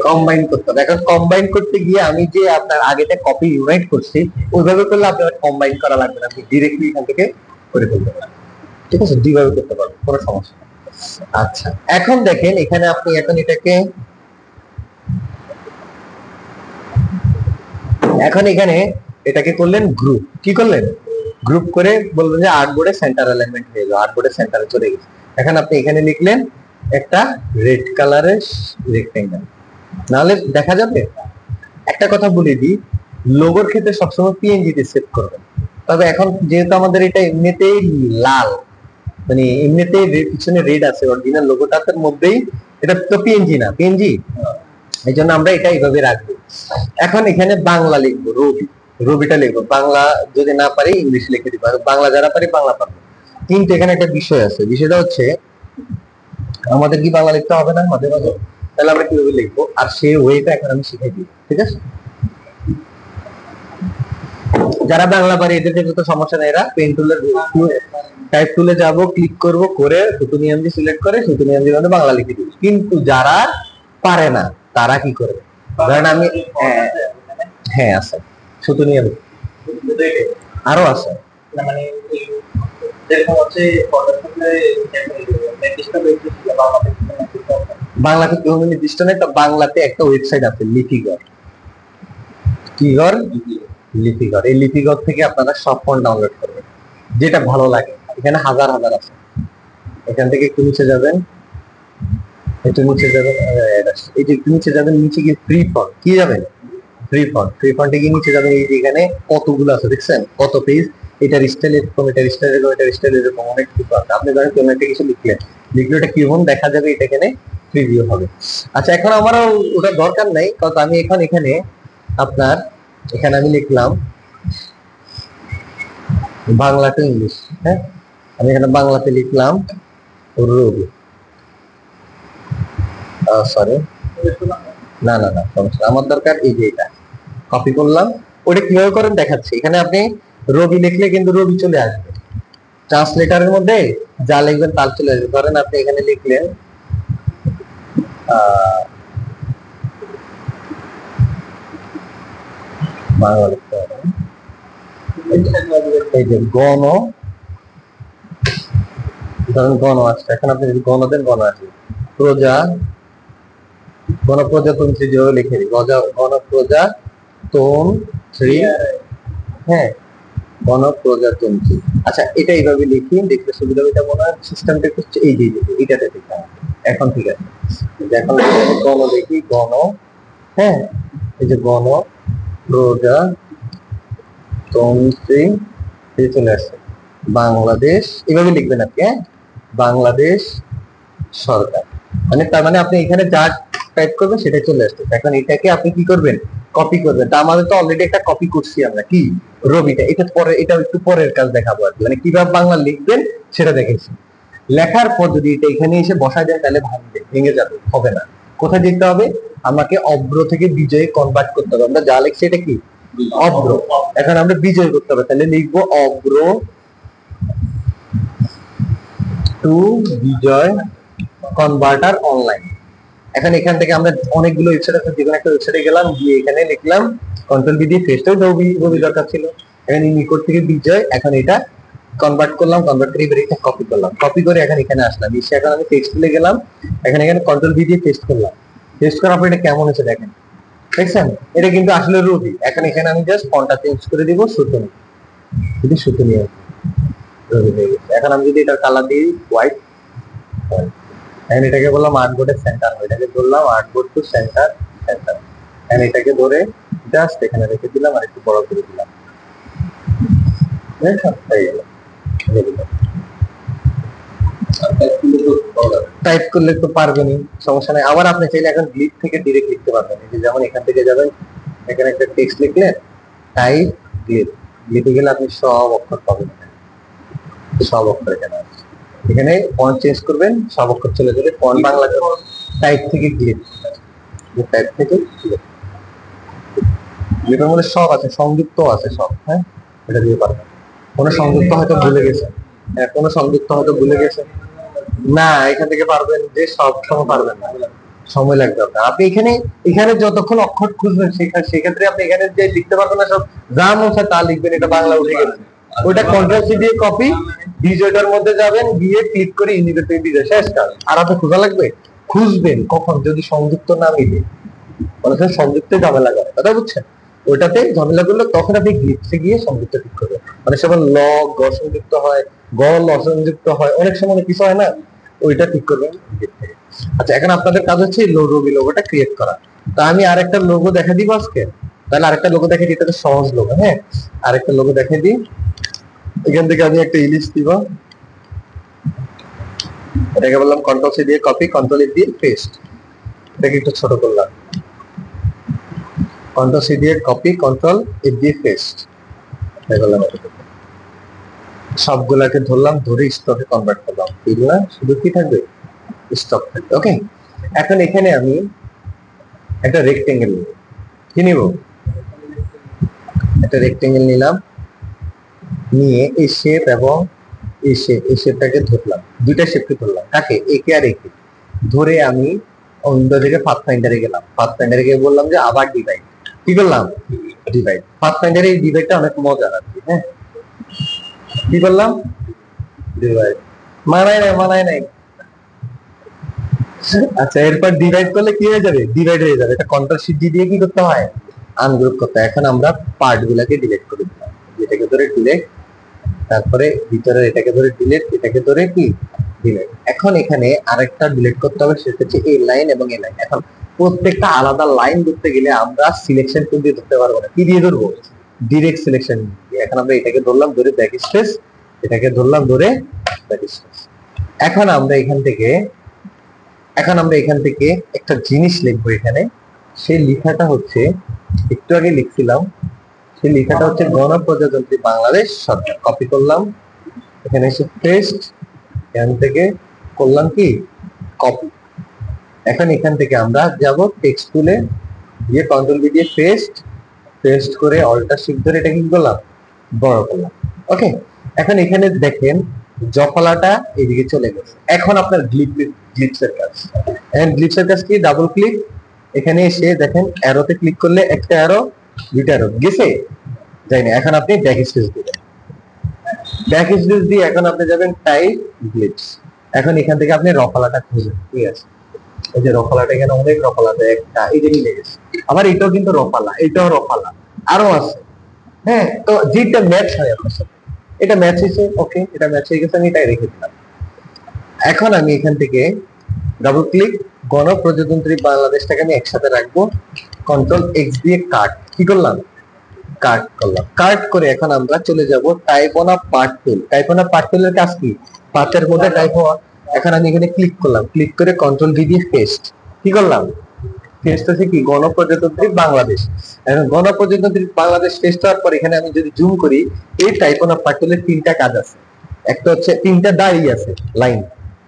কম্বাইন করতে হবে। এখন কম্বাইন করতে গিয়ে আমি যে আপনার আগেটা কপি ইউনাইট করছি ওইভাবে করলে আপনার কম্বাইন করা লাগবে না, আপনি ডিরেক্টলি এখান থেকে করে ফেলতে পারেন। ঠিক আছে, দুইভাবে করতে পারবেন, কোনো সমস্যা নেই। আচ্ছা, এখন দেখেন এখানে আপনি এখন এটাকে, এখন এখানে এটাকে করলেন গ্রুপ। কি করলেন? গ্রুপ করে বলবেন যে আর্টবোর্ডে সেন্টার অ্যালাইনমেন্ট হয়ে গেল, আর্টবোর্ডে সেন্টারে চলে গেছে। এখন আপনি এখানে লিখলেন একটা রেড কালারের রেক্টেঙ্গেল, নাহলে দেখা যাবে। একটা কথা বলে দিই, লোগোর ক্ষেত্রে সবসময় পিএনজি তে সেভ করবেন। তবে এখন যেহেতু আমাদের এটা এমনিতেই লাল, মানে এমনিতেই পিছনে রেড আছে, অরিজিনাল লোগোটার মধ্যেই, এটা তো পিএনজি না, পিএনজি, এই জন্য আমরা এটা এইভাবে রাখবো। এখন এখানে বাংলা লিখবো, রবি, রবিটা লিখবো। বাংলা যদি না পারি ইংলিশ লিখে দিব, বাংলা যারা পারি বাংলা পারবো। কিন্তু এখানে একটা বিষয় আছে, বিষয়টা হচ্ছে আমাদের কি বাংলা লিখতে হবে না মাঝে মাঝে? তাহলে আমরা কিভাবে লিখবো, আর সেই ওয়েটা এখন আমি শিখাই দিই। ঠিক আছে, যারা বাংলা পারে এদের ক্ষেত্রে তো সমস্যা নেই, এরা পেন টুলের টাইপ টুলে যাব, ক্লিক করব, করে সুতো নিয়ম দিয়ে সিলেক্ট করে সুতো নিয়ম দিয়ে বাংলা লিখে দিব। কিন্তু যারা পারে না তারা কি করবে? ধরেন আমি, হ্যাঁ আছে, সুতো নিয়ম আরো আছে, মানে যেরকম হচ্ছে বাংলাতে কোনো নির্দিষ্ট নেই। তো বাংলাতে একটা ওয়েবসাইট আছে লিপিঘর, কি ঘর? লিপিঘর। এই লিপিঘর থেকে আপনারা সব ফন্ট ডাউনলোড করবেন, যেটা ভালো লাগে। এখানে হাজার হাজার আছে। এখান থেকে একটু নিচে যাবেন, একটু নিচে যাবেন, এই যে একটু নিচে যাবেন, নিচে গিয়ে ফ্রি ফন্ট, কি যাবেন? ফ্রি ফন্ট, ফ্রি ফন্টে গিয়ে নিচে যাবেন। এই যে এখানে কতগুলো আছে দেখছেন, কত পেজ, এটার স্টাইল এরকম, এটার স্টাইল এরকম, এটার স্টাইল এরকম, অনেক কিছু আছে। আপনি ধরেন কোনো একটা কিছু লিখলেন, লিখলে ওটা কিরকম দেখা যাবে এটা এখানে প্রিভিউ হবে। আচ্ছা, এখন আমারও ওটা দরকার নাই, কারণ আমি এখন এখানে আপনার, এখানে আমি লিখলাম বাংলা টু ইংলিশ। হ্যাঁ, আমি এখানে বাংলাতে লিখলাম রবি, সরি, না না না সমস্যা, আমার দরকার এই যে এটা কপি করলাম। ওটা কিভাবে করেন দেখাচ্ছি। এখানে আপনি রবি লিখলে কিন্তু রবি চলে আসবে, ট্রান্সলেটারের মধ্যে যা লিখবেন তার চলে আসবে। ধরেন আপনি এখানে লিখলেন বাংলা লিখতে হবে, এই যে গণ, ধরেন গণ আসছে, এখন আপনি যদি গণ দেন গণ আসবে, প্রজা, গণপ্রজাতন্ত্রী যেভাবে লিখে দিই, গণপ্রজাতন্ত্রী, হ্যাঁ গণপ্রজাতন্ত্রী। আচ্ছা, এটা এইভাবে লিখি, দেখতে সুবিধা হবে। এটা মনে হয় সিস্টেমটা একটু এই যে এইটাতে লিখা, এখন ঠিক আছে। এখন গণ দেখি, গণ, হ্যাঁ এই যে গণ প্রজাতন্ত্রী, এই চলে আসছে বাংলাদেশ, এভাবে লিখবেন আপনি। হ্যাঁ, বাংলাদেশ সরকার, মানে তার মানে আপনি এখানে যা টাইপ করবেন সেটাই চলে আসছে। এখন এটাকে আপনি কি করবেন? কপি করবেন। তা আমাদের তো অলরেডি একটা কপি করছি আমরা, কি রবিটা, এটা পরে, এটা একটু পরের কাজ দেখাবো আর কি, মানে কিভাবে বাংলা লিখবেন সেটা দেখেছি। লেখার পর যদি এটা এখানে এসে বসায় দেন তাহলে ভাঙবে, ভেঙে যাবে, হবে না। কোথায় যেতে হবে? আমাকে অব্র থেকে বিজয়ে কনভার্ট করতে হবে। আমরা যা লিখছি এটা কি অব্র, এখন আমরা বিজয় করতে হবে, তাহলে লিখবো অব্র টু বিজয় কনভার্টার অনলাইন। এখন এখান থেকে আমরা অনেকগুলো ওয়েবসাইট আছে, যেকোনো একটা ওয়েবসাইটে গেলাম, গিয়ে এখানে লিখলাম কন্ট্রোল বি দিয়ে পেস্টও রবি দরকার ছিল, এখানে নিকট থেকে বিজয়, এখন এটা কনভার্ট করলাম, কনভার্ট করে এবার এটা কপি করলাম, কপি করে এখন এখানে আসলাম, এসে এখন আমি টেক্সট তুলে গেলাম, এখানে কন্ট্রোল বি দিয়ে পেস্ট করলাম, পেস্ট করার পর এটা কেমন হচ্ছে দেখেন, দেখছেন এটা কিন্তু আসলে রবি। এখন এখানে আমি জাস্ট ফন্টটা চেঞ্জ করে দিব সুতনি, যদি সুতনি রবি হয়ে গেছে। এখন আমি যদি এটার কালার দিই হোয়াইট, এখন এটাকে বললাম আর্টবোর্ডের সেন্টার, এটাকে ধরলাম আর্টবোর্ড টু সেন্টার, সেন্টার, এখন এটাকে ধরে জাস্ট এখানে রেখে দিলাম আর একটু বড় করে দিলাম, হয়ে গেল। টাইপ করলে তো পারবেনই, সমস্যা নাই। আবার আপনি চাইলে এখন গ্লিপ থেকে ডিরেক্ট লিখতে পারবেন, এই যে যেমন এখান থেকে যাবেন, এখানে একটা টেক্সট লিখলেন, টাইপ গ্লিপ, গ্লিপে গেলে আপনি সব অক্ষর পাবেন, সব অক্ষর এখানে আছে। এখানে ফন্ট চেঞ্জ করবেন, সব অক্ষর চলে যাবে, ফন্ট বাংলা টাইপ থেকে গ্লিপ, টাইপ থেকে গ্লিপ, গ্লিপের মধ্যে সব আছে, সংযুক্ত আছে সব, হ্যাঁ এটা দিয়ে পারবেন। কোনো সংযুক্ত হয়তো ভুলে গেছে, কোনো সংযুক্ত হয়তো ভুলে গেছে না, এখান থেকে পারবেন যে সব সময় পারবেন না, সময় লাগবে আপনার। আপনি এখানে এখানে যতক্ষণ অক্ষর খুঁজবেন সেক্ষেত্রে আপনি এখানে যে লিখতে পারবেন না, সব যা মন চায় তা লিখবেন, এটা বাংলা উঠে গেছে, ওইটা কন্ট্রোল সি দিয়ে কপি, বিজয়টার মধ্যে যাবেন, গিয়ে ক্লিক করে ইউনিটের থেকে বিজয়, শেষ কাজ। আর আপনি খোঁজা লাগবে, খুঁজবেন কখন যদি সংযুক্ত না মিলে, অনেক সময় সংযুক্ত ঝামেলা করে, কথা বুঝছেন, ওইটাতে ঝামেলা করলে তখন আপনি গ্লিপসে গিয়ে সংযুক্ত ঠিক করবেন। অনেক সময় ল গ সংযুক্ত হয়, গ ল সংযুক্ত হয়, অনেক সময় অনেক কিছু হয় না, ওইটা ঠিক করবেন গ্লিপ থেকে। আচ্ছা, এখন আপনাদের কাজ হচ্ছে এই রবি লোগোটা ক্রিয়েট করা। তা আমি আরেকটা লোগো দেখা দিব আজকে, তাহলে আরেকটা লোগো দেখে দিই, এটা তো সহজ লোগো, হ্যাঁ আরেকটা লোগো দেখে দিই। এখান থেকে আমি একটা ইলিশ দিব, এটাকে বললাম কন্ট্রোল সি দিয়ে কপি, কন্ট্রোল এ দিয়ে পেস্ট, এটাকে একটু ছোট করলাম, কন্ট্রোল সি দিয়ে কপি, কন্ট্রোল এ দিয়ে পেস্ট, এগুলো সবগুলাকে ধরলাম, ধরে স্টকে কনভার্ট করলাম, এগুলা শুধু কি থাকবে স্টক থাকবে। ওকে, এখন এখানে আমি একটা রেক্টেঙ্গেল নিব, কি নিব, একটা রেক্টেঙ্গেল নিলাম, নিয়ে এই শেপ এবং এই শেপটাকে ধরলাম, দুইটা শেপকে ধরলাম, কাকে, একে আর একে ধরে আমি অন্য দিকে পাথফাইন্ডারে গেলাম, পাথফাইন্ডারে গিয়ে বললাম যে আবার ডিভাইড, কি করলাম ডিভাইড, পাথফাইন্ডারে এই ডিভাইডটা অনেক মজার আর কি, হ্যাঁ কি করলাম ডিভাইড, মানায় নাই। আচ্ছা, এরপর ডিভাইড করলে কি হয়ে যাবে, ডিভাইড হয়ে যাবে, এটা কন্ট্রোল শিফট জি দিয়ে কি করতে হয়, আনগ্রুপ করতে হয়। এখন আমরা পার্ট গুলাকে ডিলিট করে দিলাম, এটাকে ধরে ডিলিট, তারপরে ভিতরে এটাকে ধরে ডিলিট, এটাকে ধরে কি ডিলিট। এখন এখানে আরেকটা ডিলিট করতে হবে, সেটা হচ্ছে এই লাইন এবং এই লাইন। এখন প্রত্যেকটা আলাদা লাইন ধরতে গেলে আমরা সিলেকশন টুল দিয়ে ধরতে পারবো না, কি দিয়ে ধরবো, ডিরেক্ট সিলেকশন। এখন আমরা এটাকে ধরলাম ধরে ব্যাক স্পেস, এটাকে ধরলাম ধরে ব্যাক স্পেস। এখন আমরা এখান থেকে একটা জিনিস লিখবো এখানে, সেই লেখাটা হচ্ছে একটু আগে লিখছিলাম, সেই লেখাটা হচ্ছে গণপ্রজাতন্ত্রী বাংলাদেশ সরকার, কপি করলাম, এখানে এসে পেস্ট, এখান থেকে করলাম কি কপি। এখন এখান থেকে আমরা যাব টেক্সট টুলে, দিয়ে কন্ট্রোল বি দিয়ে পেস্ট করে অল্টার শিফট ধরে এটা কি করলাম বড় করলাম। ওকে, এখন এখানে দেখেন জফলাটা এদিকে চলে গেছে। এখন আপনার গ্লিপসের কাজ, এখন গ্লিপসের কাজ কি, ডাবল ক্লিক, এখানে এসে দেখেন অ্যারোতে ক্লিক করলে একটা অ্যারো, দুইটা অ্যারো গেছে, যায়নি। এখন আপনি ব্যাক স্পেস দিবেন, ব্যাক স্পেস দিয়ে এখন আপনি যাবেন টাইপ গ্লিপস। এখন এখান থেকে আপনি রফলাটা খুঁজেন, ঠিক আছে, এই যে রফলাটা, এখানে অনেক রফলাতে একটা এই যে মিলে গেছে, আবার এটাও কিন্তু রফালা, এটাও রফালা, আরো আছে, হ্যাঁ। তো যেটা ম্যাচ হয় আপনার সাথে, এটা ম্যাচ হয়েছে, ওকে এটা ম্যাচ হয়ে গেছে, আমি এটাই রেখে দিলাম। এখন আমি এখান থেকে ডাবল ক্লিক, গণপ্রজাতন্ত্রী বাংলাদেশটাকে আমি একসাথে রাখবো, কন্ট্রোল এক্স দিয়ে কাট, কি করলাম কাট করলাম, কাট করে এখন আমরা চলে যাব টাইপোনা পার্ট টুল। টাইপোনা পার্ট টুলের কাজ কি, পার্টের মধ্যে টাইপ হওয়া। এখন আমি এখানে ক্লিক করলাম, ক্লিক করে কন্ট্রোল ভি দিয়ে পেস্ট, কি করলাম টেস্ট হচ্ছে কি গণপ্রজাতন্ত্রী বাংলাদেশ। এখন গণপ্রজাতন্ত্রী বাংলাদেশ টেস্ট হওয়ার পর এখানে আমি যদি জুম করি, এই টাইপন অফ পার্টিকুলার তিনটা কাজ আছে। একটা হচ্ছে তিনটা দাঁড়িয়ে আছে লাইন,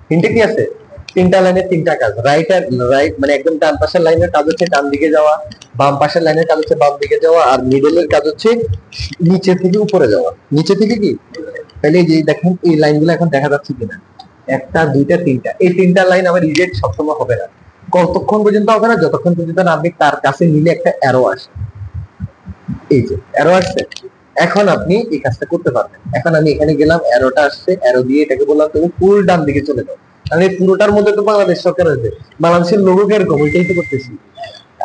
তিনটা কি আছে, তিনটা লাইনের তিনটা কাজ। রাইট মানে একদম ডান পাশের লাইনের কাজ হচ্ছে ডান দিকে যাওয়া, বাম পাশের লাইনের কাজ হচ্ছে বাম দিকে যাওয়া, আর মিডলের কাজ হচ্ছে নিচে থেকে উপরে যাওয়া। নিচে থেকে কি, তাহলে এই যে দেখেন এই লাইনগুলো এখন দেখা যাচ্ছে কিনা, একটা দুইটা তিনটা, এই তিনটা লাইন আমার রিজেক্ট সবসময় হবে না। কতক্ষণ পর্যন্ত হবে না, যতক্ষণ পর্যন্ত না আপনি তার কাছে নিলে একটা অ্যারো আসে। এই যে অ্যারো আসছে, এখন আপনি এই কাজটা করতে পারবেন। এখন আমি এখানে গেলাম, অ্যারোটা আসছে, অ্যারো দিয়ে এটাকে বললাম তুমি ফুল ডান দিকে চলে যাও। কারণ এই পুরোটার মধ্যে তো বাংলাদেশ সরকার আছে, বাংলাদেশের লোগো কিরকম ওইটাই তো করতেছি।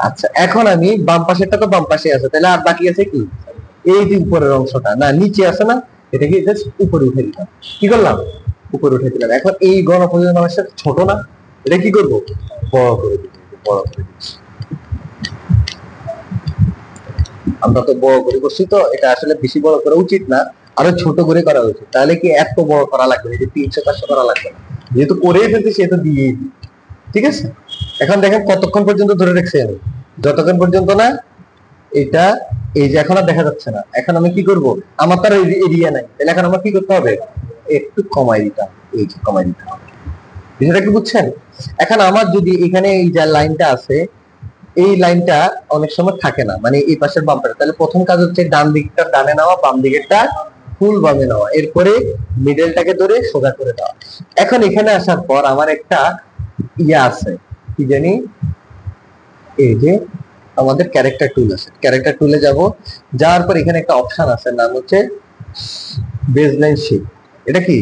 আচ্ছা এখন আমি বাম পাশেরটা তো বাম পাশে আছে, তাহলে আর বাকি আছে কি, এই যে উপরের অংশটা না নিচে আছে না, এটাকে জাস্ট উপরে উঠে দিলাম। কি করলাম, উপরে উঠে দিলাম। এখন এই গণপ্রজাতন্ত্রী বাংলাদেশ ছোট না, এটা কি করবো, বড় করে দিচ্ছি, বড় করে দিচ্ছি। আমরা তো বড় করে করছি, তো এটা আসলে বেশি বড় করা উচিত না, আরো ছোট করে করা উচিত। তাহলে কি এত বড় করা লাগবে না, 300-400 করা লাগবে না, যেহেতু করেই ফেলছি সেহেতু দিয়েই দিই। ঠিক আছে, এখন দেখেন কতক্ষণ পর্যন্ত ধরে রাখছি আমি, যতক্ষণ পর্যন্ত না এটা এই যে এখন আর দেখা যাচ্ছে না। এখন আমি কি করব, আমার তো আর এরিয়া নাই, তাহলে এখন আমার কি করতে হবে, একটু কমাই দিতে হবে, এই যে কমাই দিতে হবে। বিষয়টা কি বুঝছেন? এখন আমার যদি এখানে এই যে লাইনটা আছে, এই লাইনটা অনেক সময় থাকে না, মানে এই পাশের বাম্পার, তাহলে প্রথম কাজ হচ্ছে ডান দিকটা ডানে নেওয়া, বাম দিকেরটা ফুল বামে নেওয়া, এরপরে মিডলটাকে ধরে সোজা করে দেওয়া। এখন এখানে আসার পর আমার একটা ইয়া আছে, কি জানি, এই যে আমাদের ক্যারেক্টার টুল আছে, ক্যারেক্টার টুলে যাব, যাওয়ার পর এখানে একটা অপশন আছে, নাম হচ্ছে বেজলাইন শিফট। এটা কি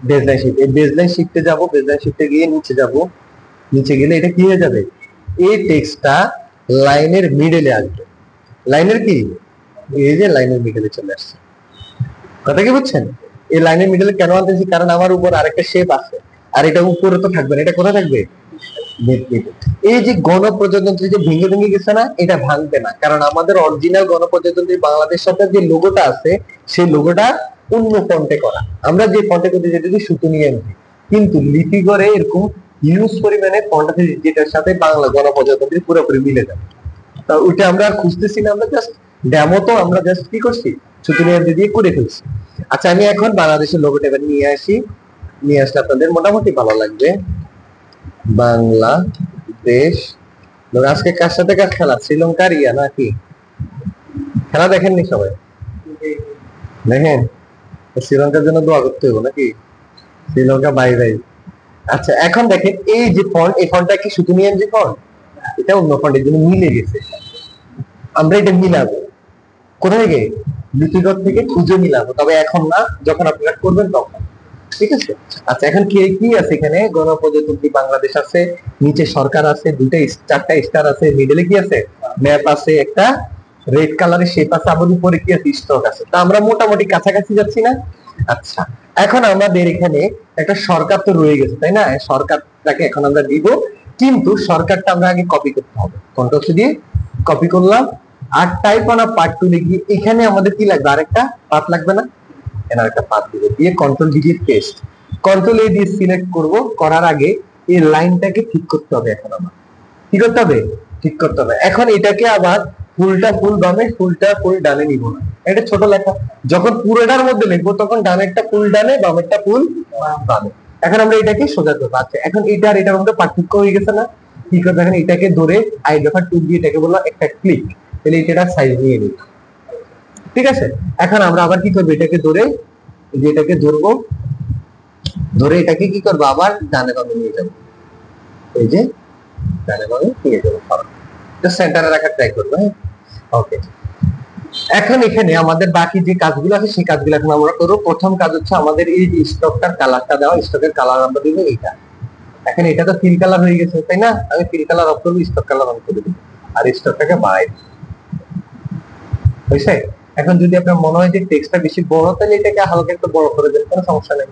বেজলাইন শিফট, এই বেজলাইন শিফটে যাব, বেজলাইন শিফটে গিয়ে নিচে যাব, নিচে গেলে এটা কি হয়ে যাবে, এই টেক্সটটা লাইনের মিডলে আসবে। লাইনের কি, এই যে লাইনের মিডলে চলে আসছে। কথা কি বুঝছেন? এই লাইনের মিডলে কেন আনতেছি, কারণ আমার উপর আরেকটা শেপ আছে, আর এটা উপরে তো থাকবে না, এটা কোথায় থাকবে, এই যে গণপ্রজাতন্ত্রী যে ভেঙে ভেঙে গেছে না, এটা ভাঙবে না, কারণ আমাদের অরিজিনাল গণপ্রজাতন্ত্রী বাংলাদেশ সরকার যে লোগোটা আছে, সেই লোগোটা অন্য ফন্টে করা। আমরা যে ফন্টে করতে যেটা সুতো নিয়ে আনছি, কিন্তু লিপি করে এরকম হিউজ পরিমাণে ফন্ট আছে যেটার সাথে বাংলা গণপ্রজাতন্ত্রী পুরোপুরি মিলে যাবে। তা ওইটা আমরা আর খুঁজতেছি না, আমরা জাস্ট ডেমো তো আমরা জাস্ট কি করছি, সুতো নিয়ে দিয়ে করে ফেলছি। আচ্ছা আমি এখন বাংলাদেশের লোগোটা এবার নিয়ে আসি, নিয়ে আসলে আপনাদের মোটামুটি ভালো লাগবে। বাংলাদেশ, আজকে কার সাথে কার খেলা, শ্রীলঙ্কার ইয়া নাকি, খেলা দেখেননি সবাই, দেখেন, শ্রীলঙ্কার জন্য দোয়া করতে হবে নাকি, শ্রীলঙ্কা বাই বাই। আচ্ছা এখন দেখেন এই যে ফন্ট, এই ফন্টটা কি সুতুনিয়ান যে ফন্ট, এটা অন্য ফন্টের জন্য মিলে গেছে। আমরা এটা মিলাবো কোথা থেকে, লিপিগত থেকে খুঁজে মিলাবো, তবে এখন না, যখন আপনারা করবেন তখন। ঠিক আছে, আচ্ছা এখন কি কি আছে এখানে, গণপ্রজাতন্ত্রী বাংলাদেশ আছে, নিচে সরকার আছে, দুইটা চারটা স্টার আছে, মিডলে কি আছে, ম্যাপ আছে, একটা রেড কালারের শেপ আছে, আবার উপরে কি আছে, স্টক আছে। তা আমরা মোটামুটি কাছাকাছি যাচ্ছি না? আচ্ছা এখন আমাদের এখানে একটা সরকার তো রয়ে গেছে, তাই না, সরকারটাকে এখন আমরা দিব, কিন্তু সরকারটা আমরা আগে কপি করতে হবে, কন্ট্রোল সি দিয়ে কপি করলাম, আর টাইপ অন পার্ট টু লিখি। এখানে আমাদের কি লাগবে, আরেকটা পার্ট লাগবে না, এনার একটা পাত দিব, দিয়ে কন্ট্রোল ডি দিয়ে পেস্ট, কন্ট্রোল এ দিয়ে সিলেক্ট করব। করার আগে এই লাইনটাকে ঠিক করতে হবে, এখন আমার কি করতে হবে, ঠিক করতে হবে। এখন এটাকে আবার ফুলটা ফুল বামে, ফুলটা ফুল ডানে নিব না, এটা ছোট লেখা, যখন পুরোটার মধ্যে লিখবো তখন ডানেরটা ফুল ডানে, বামেরটা ফুল বামে। এখন আমরা এটাকে সোজা করবো। আচ্ছা এখন এটা আর এটার মধ্যে পার্থক্য হয়ে গেছে না, কি করতে, এখন এটাকে ধরে আইডেন্টিফায়ার টুল দিয়ে এটাকে বললাম একটা ক্লিক, তাহলে এটার সাইজ নিয়ে নিই। ঠিক আছে, এখন আমরা আবার কি করবো, এটাকে ধরে, যে এটাকে ধরবো, ধরে এটাকে কি করবো, আবার ডানে বামে নিয়ে যাবো, এই যে ডানে বামে নিয়ে যাবো, সেন্টারে রাখার ট্রাই করবো। হ্যাঁ ওকে, এখন এখানে আমাদের বাকি যে কাজগুলো আছে সেই কাজগুলো এখন আমরা করবো। প্রথম কাজ হচ্ছে আমাদের এই যে স্টকটার কালারটা দেওয়া, স্টকের কালার আমরা দিব এইটা। এখন এটা তো ফিল কালার হয়ে গেছে, তাই না, আমি ফিল কালার অফ করবো, স্টক কালার অন করে দিব, আর স্টকটাকে বাড়াই দিব, বুঝছে? এখন যদি আপনার মনে হয় যে টেক্সটটা বেশি বড়, তাহলে এটাকে হালকা একটু বড় করে দেন, কোনো সমস্যা নেই।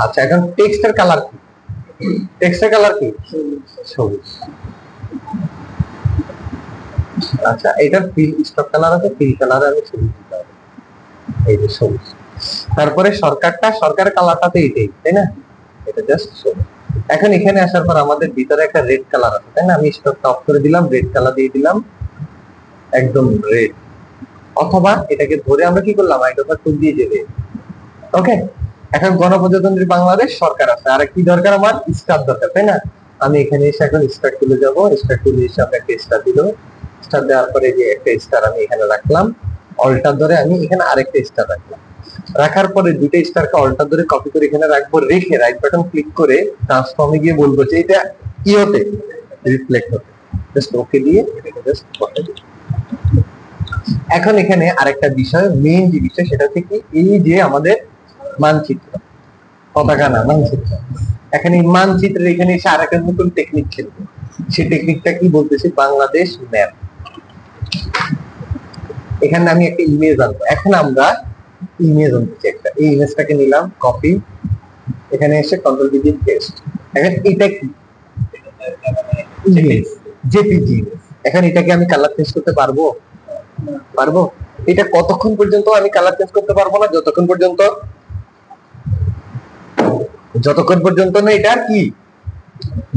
আচ্ছা এখন টেক্সটের কালার কি, টেক্সটের কালার কি, সবুজ। আচ্ছা এটার ফিল স্টক কালার আছে, ফিল কালার আমি সবুজ দিতে হবে, এই যে সবুজ। তারপরে সরকারের কালারটা তো এইটাই, তাই না, এটা জাস্ট সবুজ। এখন এখানে আসার পর আমাদের ভিতরে একটা রেড কালার আছে, তাই না? আমি স্টকটা অফ করে দিলাম, রেড কালার দিয়ে দিলাম, একদম রেড। অথবা এটাকে ধরে আমরা কি করলাম, আইডোফার টুল দিয়ে দেবে। ওকে, এখন গণপ্রজাতন্ত্রী বাংলাদেশ সরকার আছে, আর কি দরকার আমার? স্টার দরকার, তাই না? আমি এখানে এসে এখন স্টার তুলে যাব, স্টার তুলে এসে আমরা একটা স্টার দিল, স্টার দেওয়ার পরে যে একটা স্টার আমি এখানে রাখলাম, অল্টার ধরে আমি এখানে আরেকটা স্টার রাখলাম, রাখার পরে দুইটা স্টারকে অল্টার ধরে কপি করে এখানে রাখবো, রেখে রাইট বাটন ক্লিক করে ট্রান্সফর্মে গিয়ে বলবো যে এটা কি হতে রিফ্লেক্ট হতে, জাস্ট ওকে দিয়ে এটাকে জাস্ট বসাই দিই। এখন এখানে আরেকটা বিষয়, মেইন যে বিষয় সেটা হচ্ছে কি, এই যে আমাদের মানচিত্র, পতাকা না মানচিত্র, এখানে এই মানচিত্রের এখানে এসে আরেকটা নতুন টেকনিক খেলবে। সেই টেকনিকটা কি বলতেছি, বাংলাদেশ ম্যাপ। এখানে আমি একটা ইমেজ আনবো, এখন আমরা ইমেজ আনতেছি একটা, এই ইমেজটাকে নিলাম কপি, এখানে এসে কন্ট্রোল ভি দিয়ে পেস্ট। এখন এটা কি ইমেজ, জেপিজি ইমেজ। এখন এটাকে আমি কালার চেঞ্জ করতে পারবো? পারবো। এটা কতক্ষণ পর্যন্ত আমি কালার চেঞ্জ করতে পারবো না? যতক্ষণ পর্যন্ত না এটা কি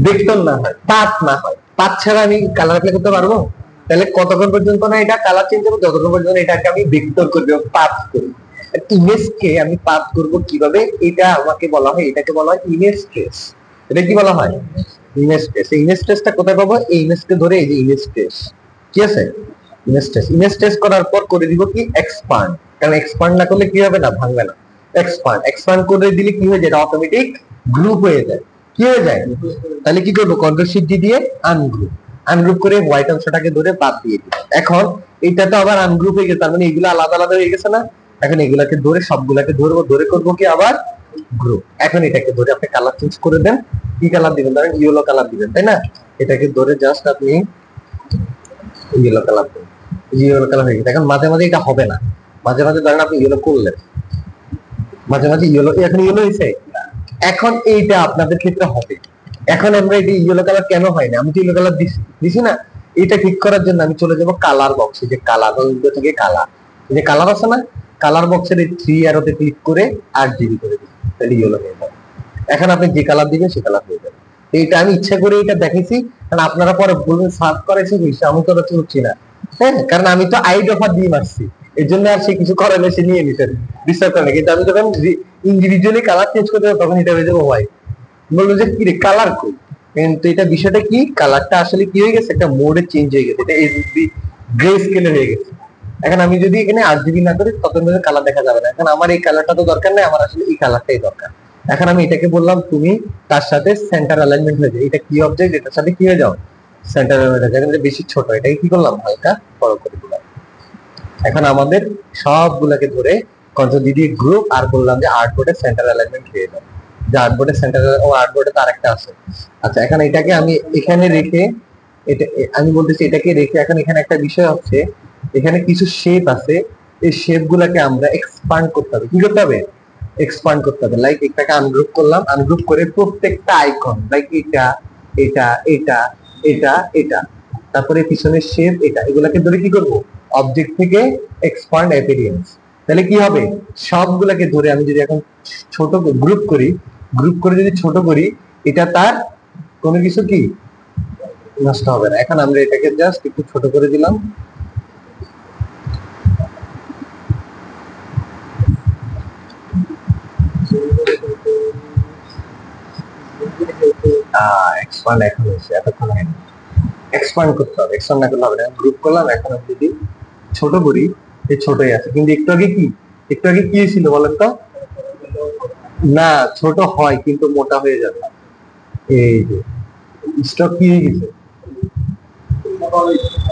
ভেক্টর না হয়, পাথ না হয়। পাথ ছাড়া আমি কালার অ্যাপ্লাই করতে পারবো? তাহলে কতক্ষণ পর্যন্ত না এটা কালার চেঞ্জ হবে? যতক্ষণ পর্যন্ত এটাকে আমি ভেক্টর করব, পাথ করব। ইমেজকে আমি পাথ করব কিভাবে? এটা আমাকে বলা হয়, এটাকে বলা হয় ইমেজ ট্রেস। এটা কি বলা হয়? Image trace. এই ইমেজ ট্রেসটা কোথায় পাবো? এই ইমেজকে ধরে এই যে ইমেজ ট্রেস, কি আছে ইমেজ ট্রেস করার পর করে দিব কি এক্সপান্ড, কারণ এক্সপান্ড না করলে কি হবে না, ভাঙবে না। এক্সপান্ড করে দিলে কি হয়ে যায়, অটোমেটিক গ্রুপ হয়ে যায়। কি হয়ে যায়? তাহলে কি করবো, কন্ট্রোল শিফট দিয়ে আনগ্রুপ করে হোয়াইট অংশটাকে ধরে বাদ দিয়ে দিই। এখন এটা তো আবার আনগ্রুপ হয়ে গেছে, তার মানে এগুলো আলাদা আলাদা হয়ে গেছে না? এখন এগুলাকে ধরে সবগুলাকে ধরবো, ধরে করবো কি আবার গ্রুপ। এখন এটাকে ধরে আপনি কালার চেঞ্জ করে দেন, কি কালার দিবেন? ধরেন ইয়েলো কালার দিবেন, তাই না? এটাকে ধরে জাস্ট আপনি ইয়েলো কালার দেন, ইয়েলো কালার হয়ে গেছে। এখন মাঝে মাঝে এটা হবে না, মাঝে মাঝে ধরেন আপনি ইয়েলো করলেন, মাঝে মাঝে ইয়েলো, এখন ইয়েলো হয়েছে। এখন এইটা আপনাদের ক্ষেত্রে হবে। এখন আমরা এই ইয়েলো কালার কেন হয় না? আমি তো ইয়েলো কালার দিছি না। এটা ঠিক করার জন্য আমি চলে যাব কালার বক্সে, যে কালার থেকে কালার, যে কালার আছে না, কালার বক্সের এই 3 অ্যারোতে ক্লিক করে RGB করে দিই, তাহলে ইয়েলো হয়ে যাবে। এখন আপনি যে কালার দিবেন সে কালার হয়ে যাবে। এইটা আমি ইচ্ছা করে এটা দেখাইছি, কারণ আপনারা পরে বলবেন সার্চ করেছি কিছু, আমি তো করছি না। হ্যাঁ, কারণ আমি তো আইড অফার দিয়ে মারছি, এই জন্য আর সে কিছু করে না, সে নিয়ে নিতেন বিশ্বাস করে না। কিন্তু আমি যখন ইন্ডিভিজুয়ালি কালার চেঞ্জ করতে হবে তখন এটা হয়ে যাবে হোয়াইট। বললো যে কি রে কালার কই, কিন্তু এটা বিষয়টা কি, কালারটা আসলে কি হয়ে গেছে, একটা মোডে চেঞ্জ হয়ে গেছে, এটা গ্রে স্কেলে হয়ে গেছে। এখন আমি যদি এখানে RGB না করি তখন কালার দেখা যাবে না। এখন আমার এই কালারটা তো দরকার নেই, আমার আসলে এই কালারটাই দরকার। এখন আমি এটাকে বললাম তুমি তার সাথে সেন্টার অ্যালাইনমেন্ট হয়ে যায়। এটা কি অবজেক্ট, এটার সাথে কি হয়ে যাও, সেন্টার অ্যালাইনমেন্ট হয়ে যায়। এটা বেশি ছোট, এটাকে কি করলাম, হালকা বড় করে দিলাম। এখন আমাদের সবগুলোকে ধরে কন্ট্রোল দিয়ে গ্রুপ, আর বললাম যে আর্টবোর্ডের সেন্টার অ্যালাইনমেন্ট হয়ে যাবে, যে আর্টবোর্ডের সেন্টার, ও আর্টবোর্ডে তো আরেকটা আছে। আচ্ছা, এখন এটাকে আমি এখানে রেখে, এটা আমি বলতেছি এটাকে রেখে, এখন এখানে একটা বিষয় হচ্ছে, এখানে কিছু শেপ আছে, এই শেপ গুলাকে আমরা এক্সপান্ড করতে হবে। কি করতে হবে? এক্সপান্ড করতে হবে। লাইক এটাকে আনগ্রুপ করলাম, আনগ্রুপ করে প্রত্যেকটা আইকন, লাইক এটা এটা এটা এটা এটা, তারপরে পিছনের শেপ এটা, এগুলাকে ধরে কি করব, অবজেক্ট থেকে এক্সপান্ড অ্যাপিয়ারেন্স। তাহলে কি হবে, সবগুলাকে ধরে আমি যদি এখন ছোট গ্রুপ করি, গ্রুপ করে যদি ছোট করি, এটা তার কোনো কিছু কি নষ্ট হবে না। এখন আমরা এটাকে জাস্ট একটু ছোট করে দিলাম, এক্সপান্ড এখন হয়েছে, এতক্ষণ হয়নি। এক্সপান্ড করতে হবে, এক্সপান্ড না করলে হবে না। গ্রুপ করলাম, এখন আমি যদি ছোট করি, এই ছোটই আছে, কিন্তু একটু আগে কি, একটু আগে কি ছিল বলেন তো? না, ছোট হয় কিন্তু মোটা হয়ে যাবে। এই যে স্টক কি হয়ে গেছে,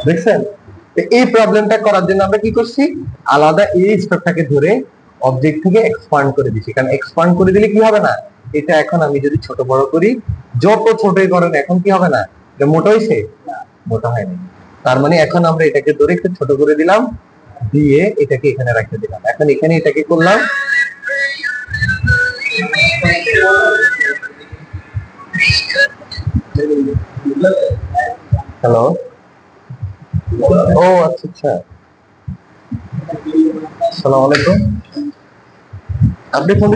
দেখছেন? এই প্রবলেমটা করার জন্য আমরা কি করছি, আলাদা এই স্টকটাকে ধরে অবজেক্ট থেকে এক্সপান্ড করে দিচ্ছি। কারণ এক্সপান্ড করে দিলে কি হবে না, এটা এখন আমি যদি ছোট বড় করি, যত ছোটই করেন এখন কি হবে না, এটা মোটা হয়েছে, মোটা হয়নি। তার মানে এখন আমরা এটাকে ধরে একটু ছোট করে দিলাম, দিয়ে এটাকে এখানে রাখতে দিলাম। এখন এখানে এটাকে করলাম, হ্যালো, ও আচ্ছা আচ্ছা, আসসালামু আলাইকুম। আপনি ফোন